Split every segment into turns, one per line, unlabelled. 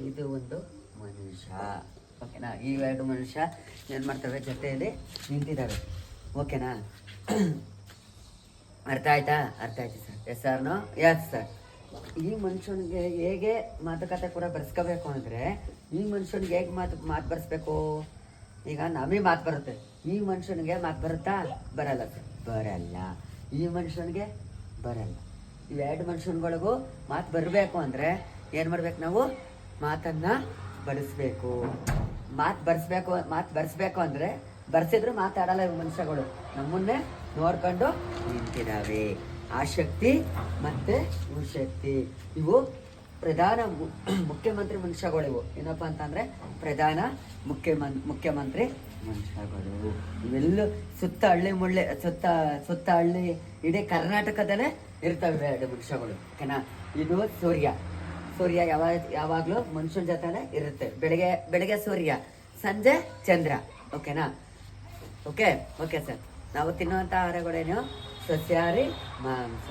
ಇದು ಒಂದು ಮನುಷ್ಯ. ಓಕೆನಾ? ಈ ಎರಡು ಮನುಷ್ಯ ಏನು ಮಾಡ್ತವೆ, ಜೊತೆಯಲ್ಲಿ ನಿಂತಿದ್ದಾವೆ. ಓಕೆನಾ? ಅರ್ಥ ಆಯ್ತಾ? ಅರ್ಥ ಆಯ್ತು ಸರ್. ಎಸ್ ಸರ್ನೋ? Yes sir. ಈ ಮನುಷ್ಯನಿಗೆ ಹೇಗೆ ಮಾತುಕತೆ ಕೂಡ ಬರ್ಸ್ಕೋಬೇಕು ಅಂದರೆ, ಈ ಮನುಷ್ಯನಿಗೆ ಹೇಗೆ ಮಾತು ಬರ್ಸ್ಬೇಕು? ಈಗ ನಮಗೆ ಮಾತು ಬರುತ್ತೆ, ಈ ಮನುಷ್ಯನಿಗೆ ಮಾತು ಬರುತ್ತಾ? ಬರಲ್ಲ ಸರ್, ಬರಲ್ಲ. ಈ ಮನುಷ್ಯನಿಗೆ ಬರಲ್ಲ. ಇವೆರಡು ಮನುಷ್ಯನ್ಗಳಿಗೂ ಮಾತು ಬರಬೇಕು ಅಂದರೆ ಏನು ಮಾಡ್ಬೇಕು ನಾವು? ಮಾತನ್ನು ಬಳಸಬೇಕು. ಮಾತು ಬರ್ಸ್ಬೇಕು ಅಂದರೆ, ಬರ್ಸಿದ್ರು ಮಾತಾಡಲ್ಲ ಇವು ಮನುಷ್ಯಗಳು. ನಮ್ಮನ್ನೇ ನೋಡ್ಕೊಂಡು ನಿಂತಿದ್ದಾವೆ. ಆ ಶಕ್ತಿ ಮತ್ತು ಇವು ಶಕ್ತಿ, ಇವು ಪ್ರಧಾನ ಮುಖ್ಯಮಂತ್ರಿ ಮನುಷ್ಯಗಳಿವು. ಏನಪ್ಪ ಅಂತಂದರೆ ಪ್ರಧಾನ ಮುಖ್ಯಮಂತ್ರಿ ಮನುಷ್ಯಗಳು. ಇವೆಲ್ಲ ಸುತ್ತ ಹಳ್ಳಿ ಇಡೀ ಕರ್ನಾಟಕದಲ್ಲೇ ಇರ್ತವೆ ಎರಡು ಮನುಷ್ಯಗಳು. ಓಕೆನಾ? ಇದು ಸೂರ್ಯ ಯಾವಾಗಲೂ ಮನುಷ್ಯನ ಜೊತೆನೆ ಇರುತ್ತೆ. ಬೆಳಗ್ಗೆ ಸೂರ್ಯ, ಸಂಜೆ ಚಂದ್ರ. ಓಕೆನಾ? Okay sir. ನಾವು ತಿನ್ನುವಂಥ ಆಹಾರಗಳೇನು? ಸಸ್ಯಾಹಾರಿ ಮಾಂಸ.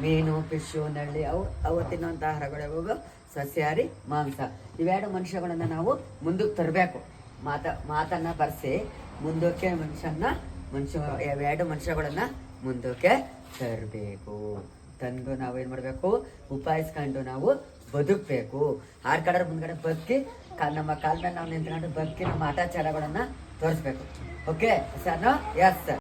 ಮೀನು, ಫಿಶು, ನಳ್ಳಿ ಅವು ತಿನ್ನುವಂಥ ಆಹಾರಗಳು ಸಸ್ಯಾಹಾರಿ ಮಾಂಸ. ಇವೆರಡು ಮನುಷ್ಯಗಳನ್ನು ನಾವು ಮುಂದಕ್ಕೆ ತರಬೇಕು. ಮಾತನ್ನು ಬರೆಸಿ ಮುಂದಕ್ಕೆ ಇವೆರಡು ಮನುಷ್ಯಗಳನ್ನು ಮುಂದಕ್ಕೆ ತರಬೇಕು. ತಂದು ನಾವೇನು ಮಾಡಬೇಕು? ಉಪಾಯಿಸ್ಕೊಂಡು ನಾವು ಬದುಕಬೇಕು. ಆರ್ ಕಡೆ ಮುಂದ್ಗಡೆ ಬದುಕಿ ನಮ್ಮ ಕಾಲ ಮೇಲೆ ನಾವು ನಿಂತ್ಕೊಂಡು ಬದುಕಿ ನಮ್ಮ ಆಟಾಚಾರಗಳನ್ನು ತೋರಿಸ್ಬೇಕು. Okay sir? Yes sir.